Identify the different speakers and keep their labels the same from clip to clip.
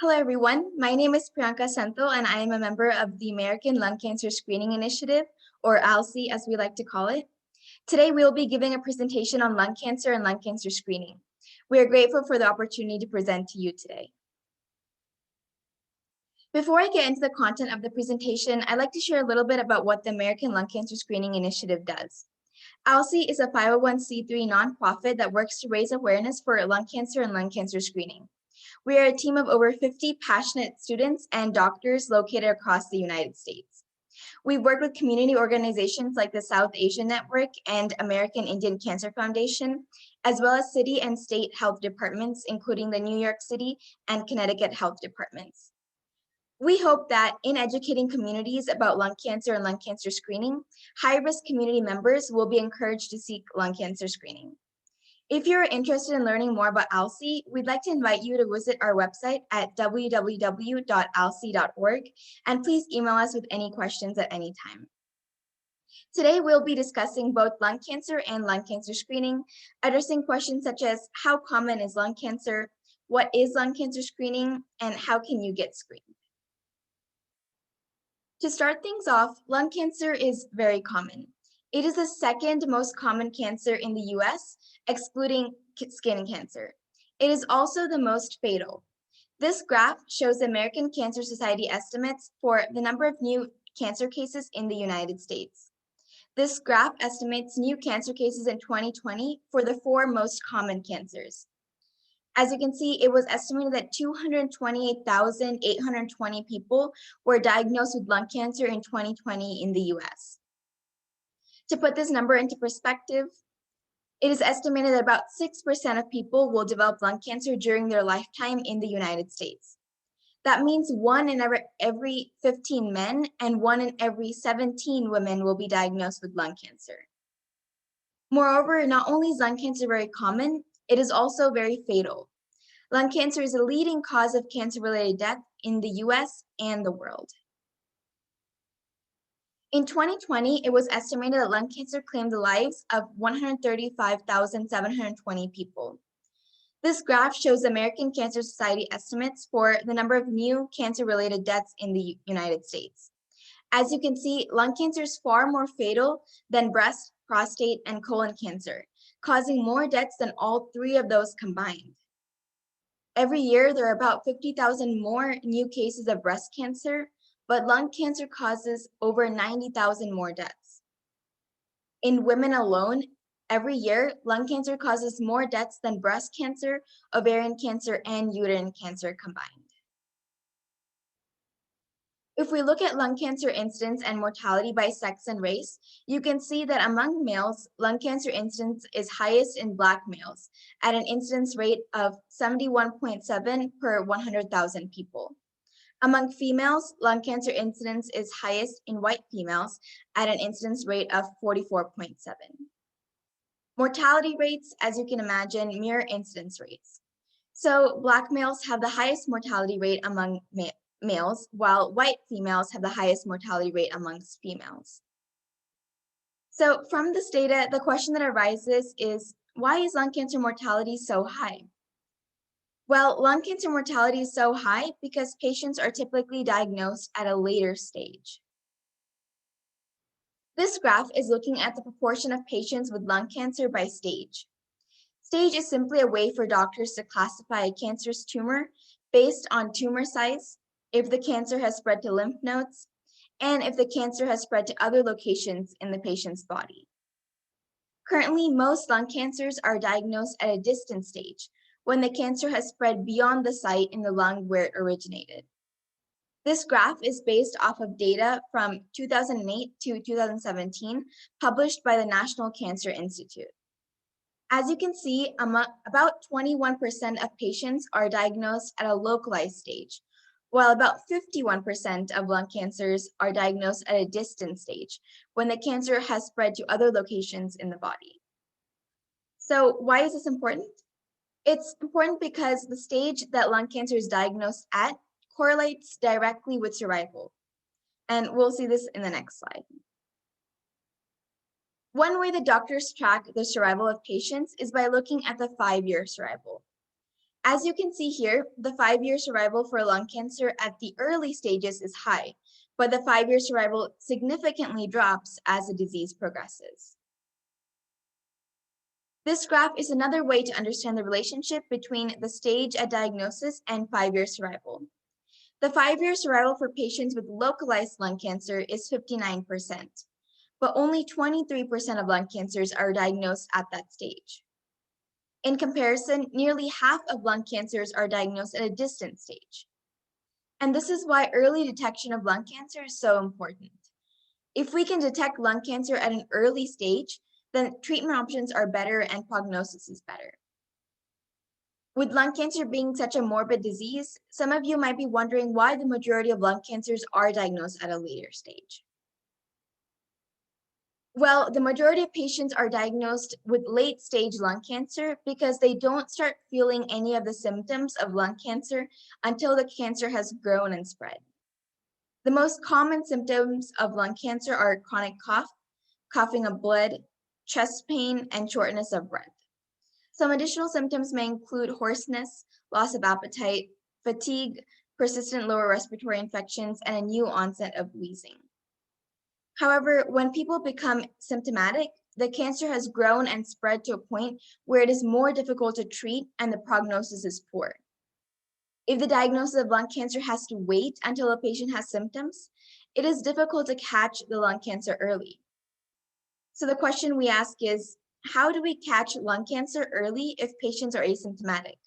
Speaker 1: Hello, everyone. My name is Priyanka Santo, and I am a member of the American Lung Cancer Screening Initiative, or ALCSI as we like to call it. Today, we will be giving a presentation on lung cancer and lung cancer screening. We are grateful for the opportunity to present to you today. Before I get into the content of the presentation, I'd like to share a little bit about what the American Lung Cancer Screening Initiative does. ALCSI is a 501c3 nonprofit that works to raise awareness for lung cancer and lung cancer screening. We are a team of over 50 passionate students and doctors located across the United States. We work with community organizations like the South Asian Network and American Indian Cancer Foundation, as well as city and state health departments, including the New York City and Connecticut health departments. We hope that in educating communities about lung cancer and lung cancer screening, high-risk community members will be encouraged to seek lung cancer screening. If you're interested in learning more about ALCSI, we'd like to invite you to visit our website at www.alcsi.org, and please email us with any questions at any time. Today, we'll be discussing both lung cancer and lung cancer screening, addressing questions such as how common is lung cancer, what is lung cancer screening, and how can you get screened? To start things off, lung cancer is very common. It is the second most common cancer in the US, excluding skin cancer. It is also the most fatal. This graph shows the American Cancer Society estimates for the number of new cancer cases in the United States. This graph estimates new cancer cases in 2020 for the 4 most common cancers. As you can see, it was estimated that 228,820 people were diagnosed with lung cancer in 2020 in the US. To put this number into perspective, it is estimated that about 6% of people will develop lung cancer during their lifetime in the United States. That means 1 in every 15 men and 1 in every 17 women will be diagnosed with lung cancer. Moreover, not only is lung cancer very common, it is also very fatal. Lung cancer is a leading cause of cancer-related death in the US and the world. In 2020, it was estimated that lung cancer claimed the lives of 135,720 people. This graph shows the American Cancer Society estimates for the number of new cancer-related deaths in the United States. As you can see, lung cancer is far more fatal than breast, prostate, and colon cancer, causing more deaths than all 3 of those combined. Every year, there are about 50,000 more new cases of breast cancer, but lung cancer causes over 90,000 more deaths. In women alone, every year, lung cancer causes more deaths than breast cancer, ovarian cancer, and uterine cancer combined. If we look at lung cancer incidence and mortality by sex and race, you can see that among males, lung cancer incidence is highest in Black males at an incidence rate of 71.7 per 100,000 people. Among females, lung cancer incidence is highest in white females at an incidence rate of 44.7. Mortality rates, as you can imagine, mirror incidence rates. So Black males have the highest mortality rate among males, while white females have the highest mortality rate amongst females. So from this data, the question that arises is, why is lung cancer mortality so high? Well, lung cancer mortality is so high because patients are typically diagnosed at a later stage. This graph is looking at the proportion of patients with lung cancer by stage. Stage is simply a way for doctors to classify a cancerous tumor based on tumor size, if the cancer has spread to lymph nodes, and if the cancer has spread to other locations in the patient's body. Currently, most lung cancers are diagnosed at a distant stage, when the cancer has spread beyond the site in the lung where it originated. This graph is based off of data from 2008 to 2017, published by the National Cancer Institute. As you can see, about 21% of patients are diagnosed at a localized stage, while about 51% of lung cancers are diagnosed at a distant stage, when the cancer has spread to other locations in the body. So why is this important? It's important because the stage that lung cancer is diagnosed at correlates directly with survival. And we'll see this in the next slide. One way that doctors track the survival of patients is by looking at the 5-year survival. As you can see here, the 5-year survival for lung cancer at the early stages is high, but the 5-year survival significantly drops as the disease progresses. This graph is another way to understand the relationship between the stage at diagnosis and 5-year survival. The 5-year survival for patients with localized lung cancer is 59%, but only 23% of lung cancers are diagnosed at that stage. In comparison, nearly half of lung cancers are diagnosed at a distant stage. And this is why early detection of lung cancer is so important. If we can detect lung cancer at an early stage, then treatment options are better and prognosis is better. With lung cancer being such a morbid disease, some of you might be wondering why the majority of lung cancers are diagnosed at a later stage. Well, the majority of patients are diagnosed with late-stage lung cancer because they don't start feeling any of the symptoms of lung cancer until the cancer has grown and spread. The most common symptoms of lung cancer are chronic cough, coughing up blood, chest pain, and shortness of breath. Some additional symptoms may include hoarseness, loss of appetite, fatigue, persistent lower respiratory infections, and a new onset of wheezing. However, when people become symptomatic, the cancer has grown and spread to a point where it is more difficult to treat and the prognosis is poor. If the diagnosis of lung cancer has to wait until a patient has symptoms, it is difficult to catch the lung cancer early. So the question we ask is, how do we catch lung cancer early if patients are asymptomatic?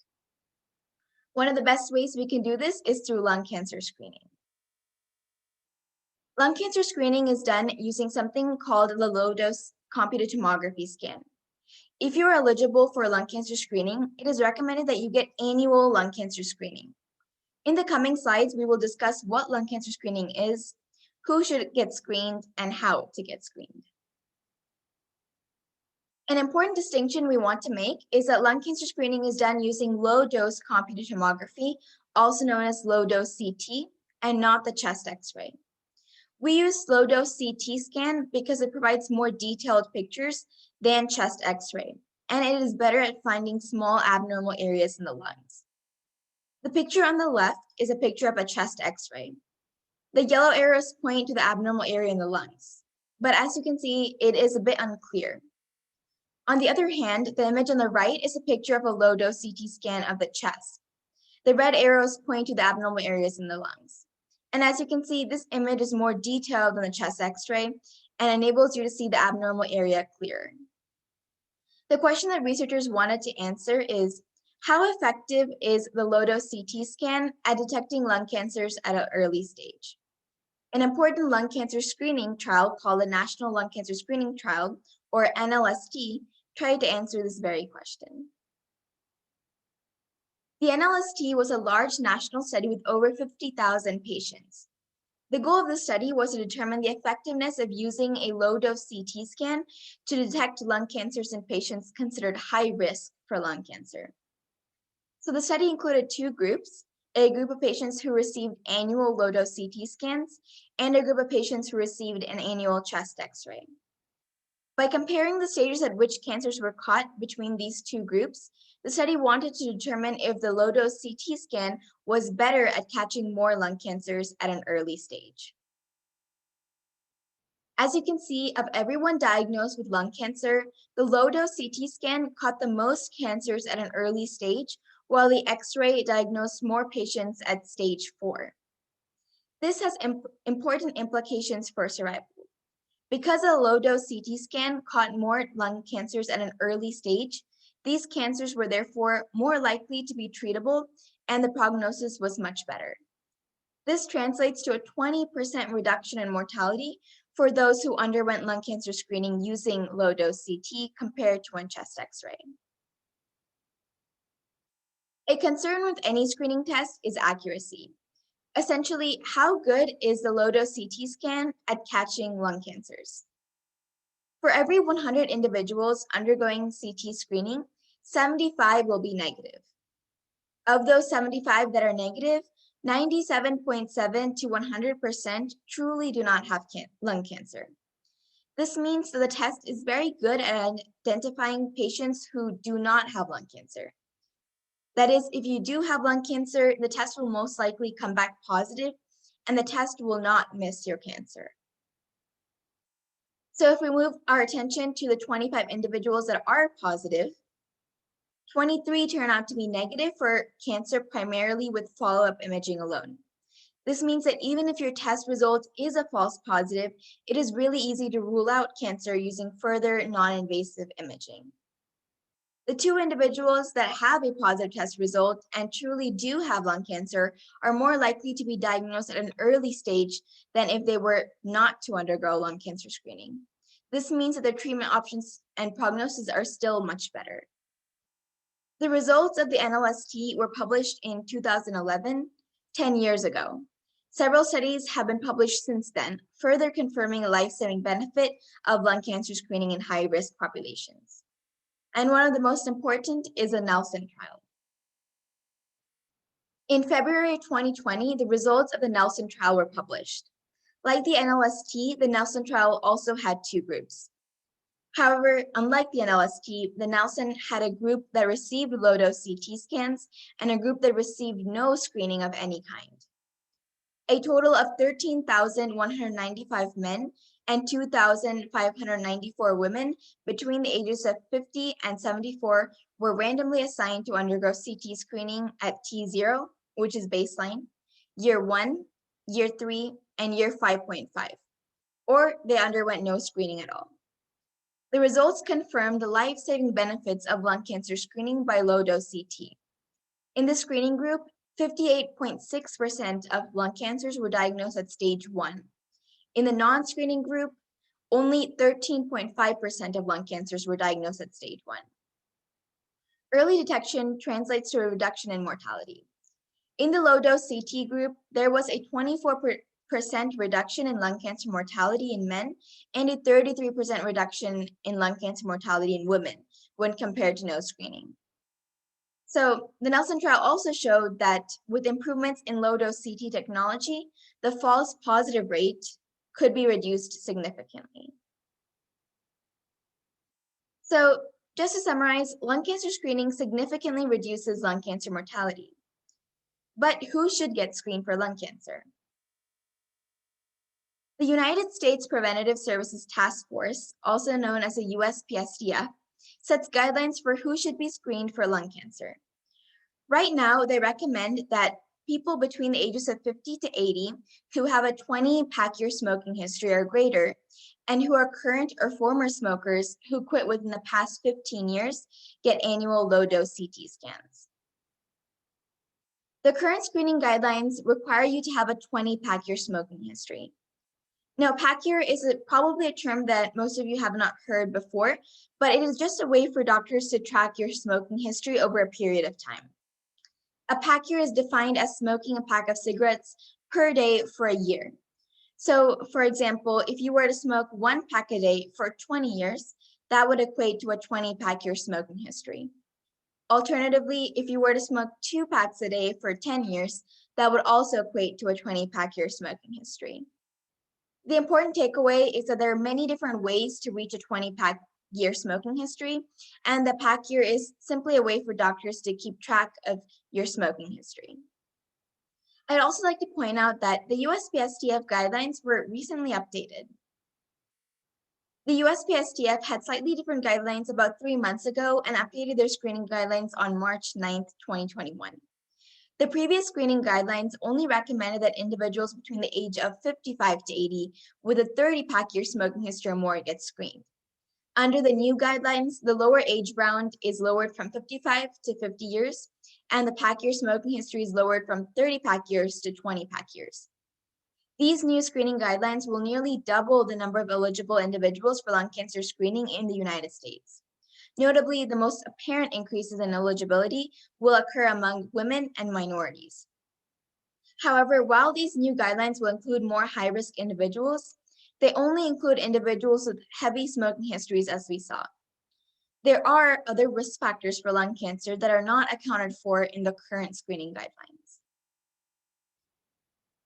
Speaker 1: One of the best ways we can do this is through lung cancer screening. Lung cancer screening is done using something called the low-dose computed tomography scan. If you're eligible for lung cancer screening, it is recommended that you get annual lung cancer screening. In the coming slides, we will discuss what lung cancer screening is, who should get screened, and how to get screened. An important distinction we want to make is that lung cancer screening is done using low-dose computed tomography, also known as low-dose CT, and not the chest X-ray. We use low-dose CT scan because it provides more detailed pictures than chest X-ray, and it is better at finding small abnormal areas in the lungs. The picture on the left is a picture of a chest X-ray. The yellow arrows point to the abnormal area in the lungs, but as you can see, it is a bit unclear. On the other hand, the image on the right is a picture of a low-dose CT scan of the chest. The red arrows point to the abnormal areas in the lungs. And as you can see, this image is more detailed than the chest X-ray and enables you to see the abnormal area clearer. The question that researchers wanted to answer is, how effective is the low-dose CT scan at detecting lung cancers at an early stage? An important lung cancer screening trial called the National Lung Cancer Screening Trial, or NLST, tried to answer this very question. The NLST was a large national study with over 50,000 patients. The goal of the study was to determine the effectiveness of using a low-dose CT scan to detect lung cancers in patients considered high risk for lung cancer. So the study included two groups, a group of patients who received annual low-dose CT scans and a group of patients who received an annual chest X-ray. By comparing the stages at which cancers were caught between these two groups, the study wanted to determine if the low-dose CT scan was better at catching more lung cancers at an early stage. As you can see, of everyone diagnosed with lung cancer, the low-dose CT scan caught the most cancers at an early stage, while the X-ray diagnosed more patients at stage 4. This has important implications for survival. Because a low-dose CT scan caught more lung cancers at an early stage, these cancers were therefore more likely to be treatable, and the prognosis was much better. This translates to a 20% reduction in mortality for those who underwent lung cancer screening using low-dose CT compared to one chest X-ray. A concern with any screening test is accuracy. Essentially, how good is the low-dose CT scan at catching lung cancers? For every 100 individuals undergoing CT screening, 75 will be negative. Of those 75 that are negative, 97.7 to 100% truly do not have lung cancer. This means that the test is very good at identifying patients who do not have lung cancer. That is, if you do have lung cancer, the test will most likely come back positive, and the test will not miss your cancer. So if we move our attention to the 25 individuals that are positive, 23 turn out to be negative for cancer primarily with follow-up imaging alone. This means that even if your test result is a false positive, it is really easy to rule out cancer using further non-invasive imaging. The 2 individuals that have a positive test result and truly do have lung cancer are more likely to be diagnosed at an early stage than if they were not to undergo lung cancer screening. This means that their treatment options and prognosis are still much better. The results of the NLST were published in 2011, 10 years ago. Several studies have been published since then, further confirming a life-saving benefit of lung cancer screening in high-risk populations. And one of the most important is the Nelson trial. In February 2020, the results of the Nelson trial were published. Like the NLST, the Nelson trial also had 2 groups. However, unlike the NLST, the Nelson had a group that received low-dose CT scans and a group that received no screening of any kind. A total of 13,195 men and 2,594 women between the ages of 50 and 74 were randomly assigned to undergo CT screening at T0, which is baseline, year 1, year 3, and year 5.5, or they underwent no screening at all. The results confirmed the life-saving benefits of lung cancer screening by low-dose CT. In the screening group, 58.6% of lung cancers were diagnosed at stage 1. In the non-screening group, only 13.5% of lung cancers were diagnosed at stage 1. Early detection translates to a reduction in mortality. In the low-dose CT group, there was a 24% reduction in lung cancer mortality in men and a 33% reduction in lung cancer mortality in women when compared to no screening. So the Nelson trial also showed that with improvements in low-dose CT technology, the false positive rate could be reduced significantly. So just to summarize, lung cancer screening significantly reduces lung cancer mortality. But who should get screened for lung cancer? The United States Preventative Services Task Force, also known as the Uspsdf, sets guidelines for who should be screened for lung cancer. Right now, they recommend that people between the ages of 50 to 80 who have a 20-pack-year smoking history or greater, and who are current or former smokers who quit within the past 15 years get annual low-dose CT scans. The current screening guidelines require you to have a 20-pack-year smoking history. Now, pack-year is probably a term that most of you have not heard before, but it is just a way for doctors to track your smoking history over a period of time. A pack year is defined as smoking a pack of cigarettes per day for a year. So, for example, if you were to smoke 1 pack a day for 20 years, that would equate to a 20-pack year smoking history. Alternatively, if you were to smoke 2 packs a day for 10 years, that would also equate to a 20-pack year smoking history. The important takeaway is that there are many different ways to reach a 20-pack year smoking history, and the pack year is simply a way for doctors to keep track of your smoking history. I'd also like to point out that the Uspsdf guidelines were recently updated. The Uspsdf had slightly different guidelines about 3 months ago and updated their screening guidelines on March 9th, 2021. The previous screening guidelines only recommended that individuals between the age of 55 to 80 with a 30-pack year smoking history or more get screened. Under the new guidelines, the lower age bound is lowered from 55 to 50 years, and the pack year smoking history is lowered from 30 pack years to 20 pack years. These new screening guidelines will nearly double the number of eligible individuals for lung cancer screening in the United States. Notably, the most apparent increases in eligibility will occur among women and minorities. However, while these new guidelines will include more high-risk individuals, they only include individuals with heavy smoking histories, as we saw. There are other risk factors for lung cancer that are not accounted for in the current screening guidelines.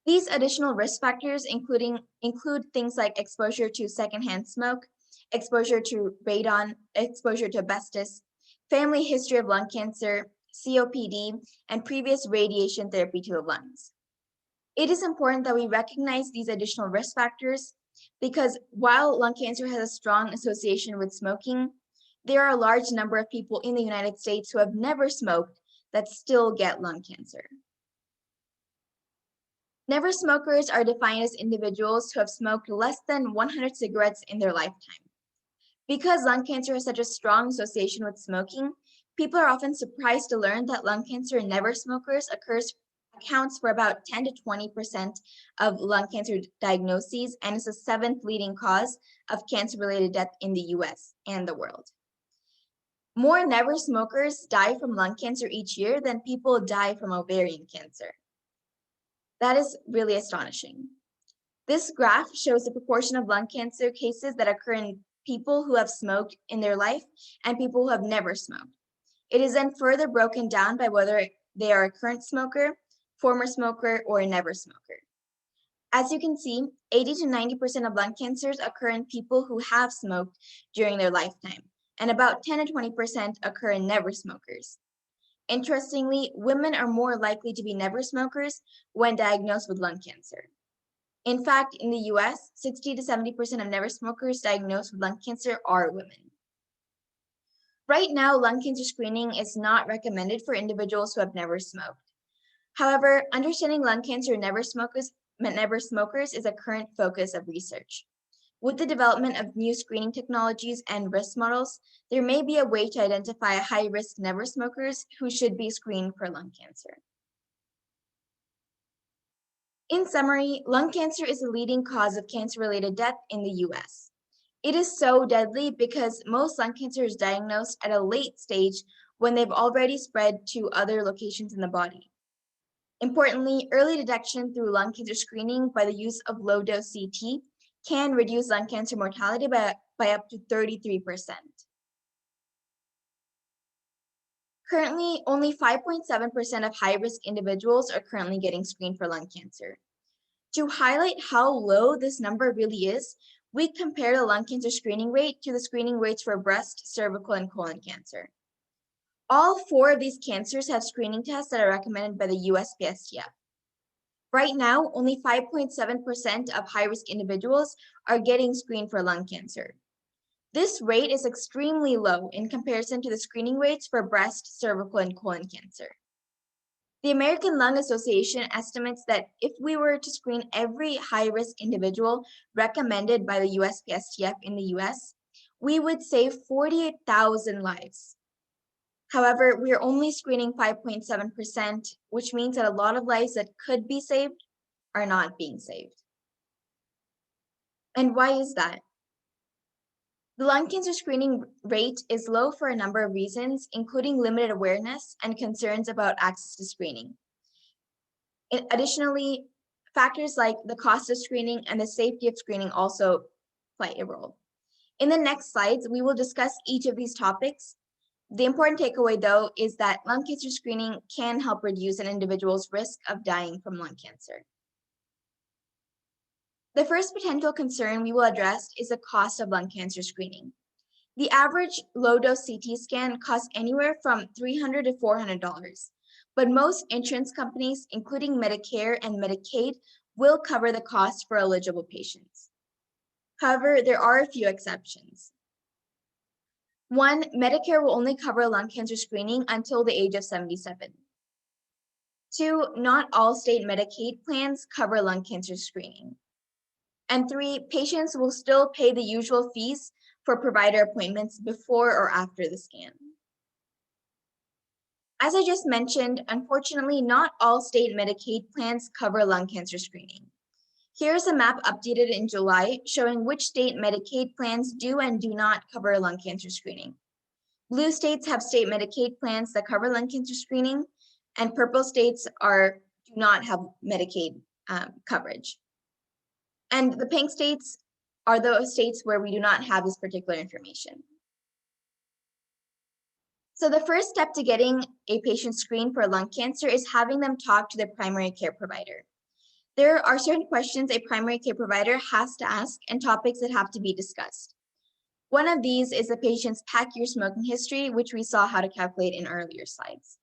Speaker 1: These additional risk factors include things like exposure to secondhand smoke, exposure to radon, exposure to asbestos, family history of lung cancer, COPD, and previous radiation therapy to the lungs. It is important that we recognize these additional risk factors because while lung cancer has a strong association with smoking, there are a large number of people in the United States who have never smoked that still get lung cancer. Never smokers are defined as individuals who have smoked less than 100 cigarettes in their lifetime. Because lung cancer has such a strong association with smoking, people are often surprised to learn that lung cancer in never smokers accounts for about 10 to 20% of lung cancer diagnoses and is the 7th leading cause of cancer-related death in the US and the world. More never smokers die from lung cancer each year than people die from ovarian cancer. That is really astonishing. This graph shows the proportion of lung cancer cases that occur in people who have smoked in their life and people who have never smoked. It is then further broken down by whether they are a current smoker, former smoker, or a never smoker. As you can see, 80 to 90% of lung cancers occur in people who have smoked during their lifetime, and about 10 to 20% occur in never smokers. Interestingly, women are more likely to be never smokers when diagnosed with lung cancer. In fact, in the US, 60 to 70% of never smokers diagnosed with lung cancer are women. Right now, lung cancer screening is not recommended for individuals who have never smoked. However, understanding lung cancer in never smokers is a current focus of research. With the development of new screening technologies and risk models, there may be a way to identify high-risk never smokers who should be screened for lung cancer. In summary, lung cancer is the leading cause of cancer-related death in the US. It is so deadly because most lung cancer is diagnosed at a late stage when they've already spread to other locations in the body. Importantly, early detection through lung cancer screening by the use of low-dose CT can reduce lung cancer mortality by up to 33%. Currently, only 5.7% of high-risk individuals are currently getting screened for lung cancer. To highlight how low this number really is, we compare the lung cancer screening rate to the screening rates for breast, cervical, and colon cancer. All 4 of these cancers have screening tests that are recommended by the Uspsdf. Right now, only 5.7% of high-risk individuals are getting screened for lung cancer. This rate is extremely low in comparison to the screening rates for breast, cervical, and colon cancer. The American Lung Association estimates that if we were to screen every high-risk individual recommended by the USPSTF in the US, we would save 48,000 lives. However, we are only screening 5.7%, which means that a lot of lives that could be saved are not being saved. And why is that? The lung cancer screening rate is low for a number of reasons, including limited awareness and concerns about access to screening. Additionally, factors like the cost of screening and the safety of screening also play a role. In the next slides, we will discuss each of these topics. The important takeaway, though, is that lung cancer screening can help reduce an individual's risk of dying from lung cancer. The first potential concern we will address is the cost of lung cancer screening. The average low-dose CT scan costs anywhere from $300 to $400, but most insurance companies, including Medicare and Medicaid, will cover the cost for eligible patients. However, there are a few exceptions. 1, Medicare will only cover lung cancer screening until the age of 77. 2, not all state Medicaid plans cover lung cancer screening. And 3, patients will still pay the usual fees for provider appointments before or after the scan. As I just mentioned, unfortunately, not all state Medicaid plans cover lung cancer screening. Here's a map updated in July showing which state Medicaid plans do and do not cover lung cancer screening. Blue states have state Medicaid plans that cover lung cancer screening, and purple states do not have Medicaid coverage. And the pink states are those states where we do not have this particular information. So the first step to getting a patient screened for lung cancer is having them talk to their primary care provider. There are certain questions a primary care provider has to ask and topics that have to be discussed. One of these is the patient's pack-year smoking history, which we saw how to calculate in earlier slides.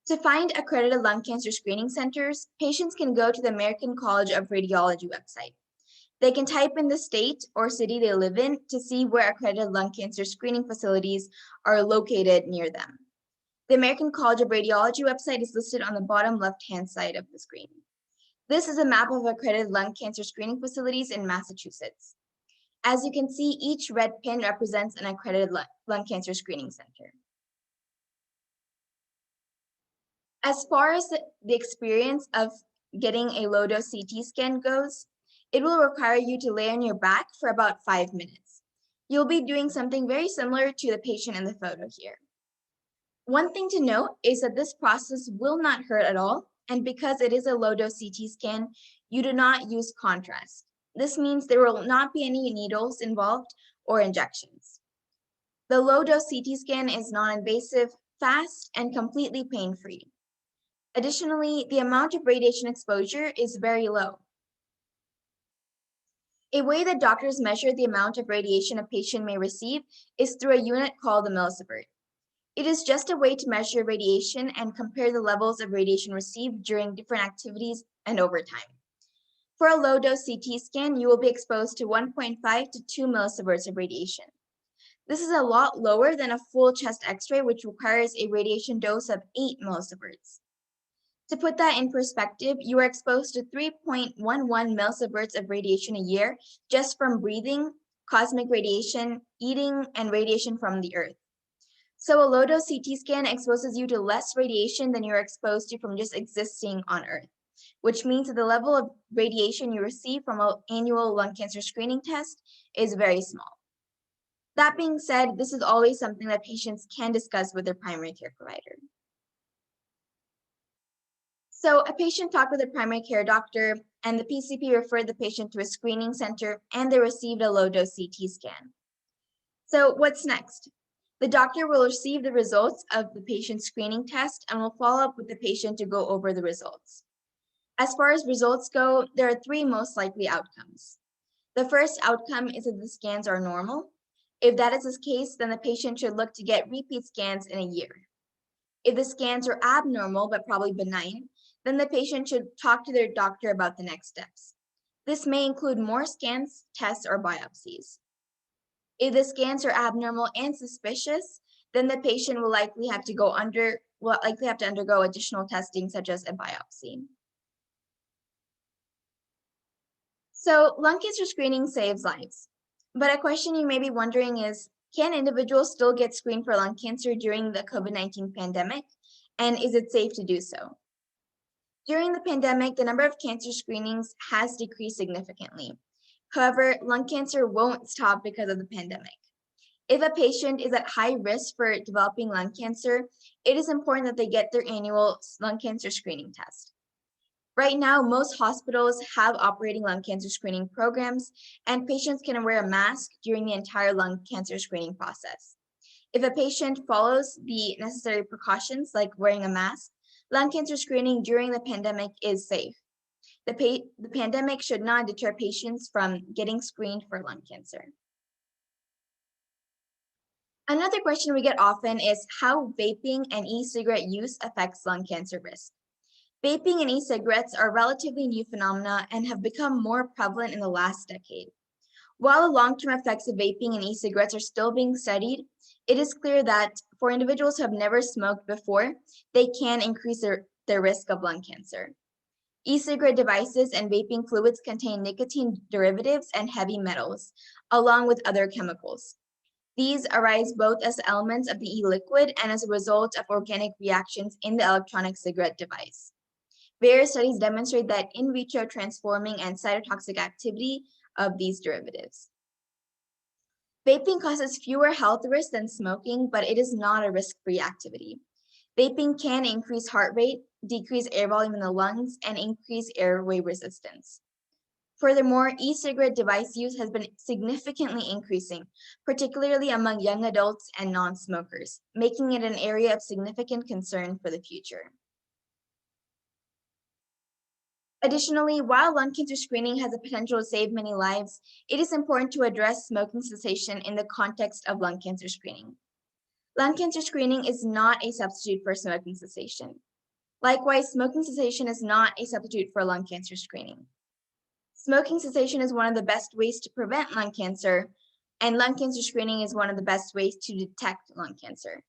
Speaker 1: To find accredited lung cancer screening centers, patients can go to the American College of Radiology website. They can type in the state or city they live in to see where accredited lung cancer screening facilities are located near them. The American College of Radiology website is listed on the bottom left-hand side of the screen. This is a map of accredited lung cancer screening facilities in Massachusetts. As you can see, each red pin represents an accredited lung cancer screening center. As far as the experience of getting a low-dose CT scan goes, it will require you to lay on your back for about 5 minutes. You'll be doing something very similar to the patient in the photo here. One thing to note is that this process will not hurt at all, and because it is a low-dose CT scan, you do not use contrast. This means there will not be any needles involved or injections. The low-dose CT scan is non-invasive, fast, and completely pain-free. Additionally, the amount of radiation exposure is very low. A way that doctors measure the amount of radiation a patient may receive is through a unit called the millisievert. It is just a way to measure radiation and compare the levels of radiation received during different activities and over time. For a low-dose CT scan, you will be exposed to 1.5 to 2 millisieverts of radiation. This is a lot lower than a full chest X-ray, which requires a radiation dose of 8 millisieverts. To put that in perspective, you are exposed to 3.11 millisieverts of radiation a year just from breathing, cosmic radiation, eating, and radiation from the earth. So a low-dose CT scan exposes you to less radiation than you're exposed to from just existing on Earth, which means that the level of radiation you receive from an annual lung cancer screening test is very small. That being said, this is always something that patients can discuss with their primary care provider. So a patient talked with a primary care doctor, and the PCP referred the patient to a screening center, and they received a low-dose CT scan. So what's next? The doctor will receive the results of the patient's screening test and will follow up with the patient to go over the results. As far as results go, there are 3 most likely outcomes. The first outcome is that the scans are normal. If that is the case, then the patient should look to get repeat scans in a year. If the scans are abnormal but probably benign, then the patient should talk to their doctor about the next steps. This may include more scans, tests, or biopsies. If the scans are abnormal and suspicious, then the patient will likely have to undergo additional testing such as a biopsy. So lung cancer screening saves lives. But a question you may be wondering is, can individuals still get screened for lung cancer during the COVID-19 pandemic? And is it safe to do so? During the pandemic, the number of cancer screenings has decreased significantly. However, lung cancer won't stop because of the pandemic. If a patient is at high risk for developing lung cancer, it is important that they get their annual lung cancer screening test. Right now, most hospitals have operating lung cancer screening programs, and patients can wear a mask during the entire lung cancer screening process. If a patient follows the necessary precautions like wearing a mask, lung cancer screening during the pandemic is safe. The pandemic should not deter patients from getting screened for lung cancer. Another question we get often is how vaping and e-cigarette use affects lung cancer risk. Vaping and e-cigarettes are relatively new phenomena and have become more prevalent in the last decade. While the long-term effects of vaping and e-cigarettes are still being studied, it is clear that for individuals who have never smoked before, they can increase their risk of lung cancer. E-cigarette devices and vaping fluids contain nicotine derivatives and heavy metals, along with other chemicals. These arise both as elements of the e-liquid and as a result of organic reactions in the electronic cigarette device. Various studies demonstrate that in vitro transforming and cytotoxic activity of these derivatives. Vaping causes fewer health risks than smoking, but it is not a risk-free activity. Vaping can increase heart rate, decrease air volume in the lungs, and increase airway resistance. Furthermore, e-cigarette device use has been significantly increasing, particularly among young adults and non-smokers, making it an area of significant concern for the future. Additionally, while lung cancer screening has the potential to save many lives, it is important to address smoking cessation in the context of lung cancer screening. Lung cancer screening is not a substitute for smoking cessation. Likewise, smoking cessation is not a substitute for lung cancer screening. Smoking cessation is one of the best ways to prevent lung cancer, and lung cancer screening is one of the best ways to detect lung cancer.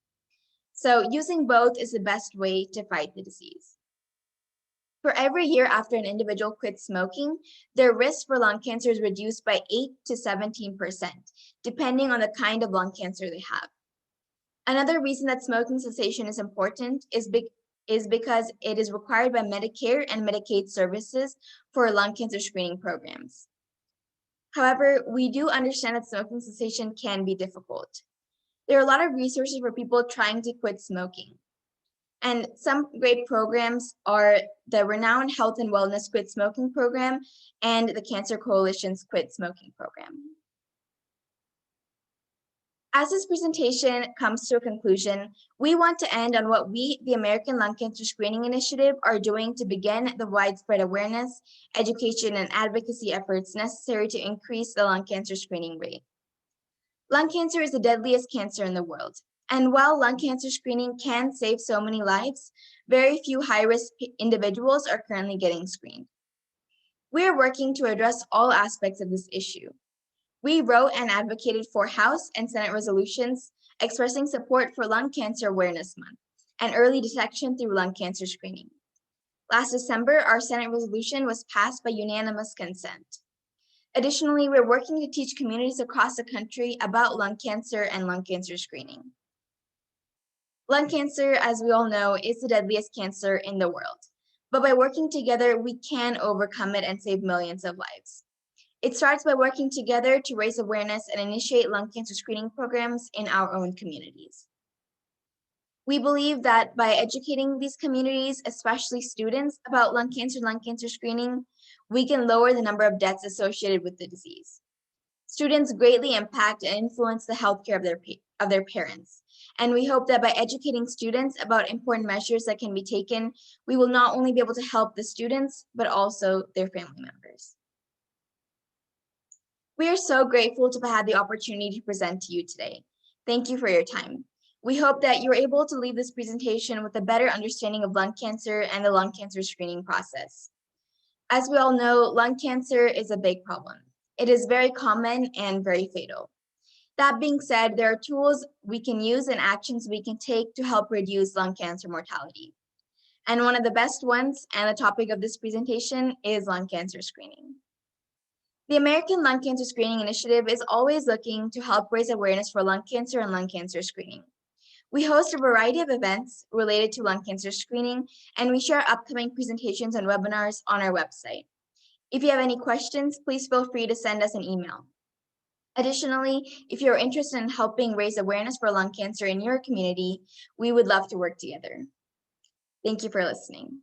Speaker 1: So using both is the best way to fight the disease. For every year after an individual quits smoking, their risk for lung cancer is reduced by 8 to 17%, depending on the kind of lung cancer they have. Another reason that smoking cessation is important is because it is required by Medicare and Medicaid services for lung cancer screening programs. However, we do understand that smoking cessation can be difficult. There are a lot of resources for people trying to quit smoking. And some great programs are the renowned Health and Wellness Quit Smoking Program and the Cancer Coalition's Quit Smoking Program. As this presentation comes to a conclusion, we want to end on what we, the American Lung Cancer Screening Initiative, are doing to begin the widespread awareness, education, and advocacy efforts necessary to increase the lung cancer screening rate. Lung cancer is the deadliest cancer in the world, and while lung cancer screening can save so many lives, very few high-risk individuals are currently getting screened. We are working to address all aspects of this issue. We wrote and advocated for House and Senate resolutions expressing support for Lung Cancer Awareness Month and early detection through lung cancer screening. Last December, our Senate resolution was passed by unanimous consent. Additionally, we're working to teach communities across the country about lung cancer and lung cancer screening. Lung cancer, as we all know, is the deadliest cancer in the world, but by working together, we can overcome it and save millions of lives. It starts by working together to raise awareness and initiate lung cancer screening programs in our own communities. We believe that by educating these communities, especially students, about lung cancer screening, we can lower the number of deaths associated with the disease. Students greatly impact and influence the healthcare of their parents. And we hope that by educating students about important measures that can be taken, we will not only be able to help the students, but also their family members. We are so grateful to have had the opportunity to present to you today. Thank you for your time. We hope that you're able to leave this presentation with a better understanding of lung cancer and the lung cancer screening process. As we all know, lung cancer is a big problem. It is very common and very fatal. That being said, there are tools we can use and actions we can take to help reduce lung cancer mortality. And one of the best ones, and the topic of this presentation, is lung cancer screening. The American Lung Cancer Screening Initiative is always looking to help raise awareness for lung cancer and lung cancer screening. We host a variety of events related to lung cancer screening, and we share upcoming presentations and webinars on our website. If you have any questions, please feel free to send us an email. Additionally, if you're interested in helping raise awareness for lung cancer in your community, we would love to work together. Thank you for listening.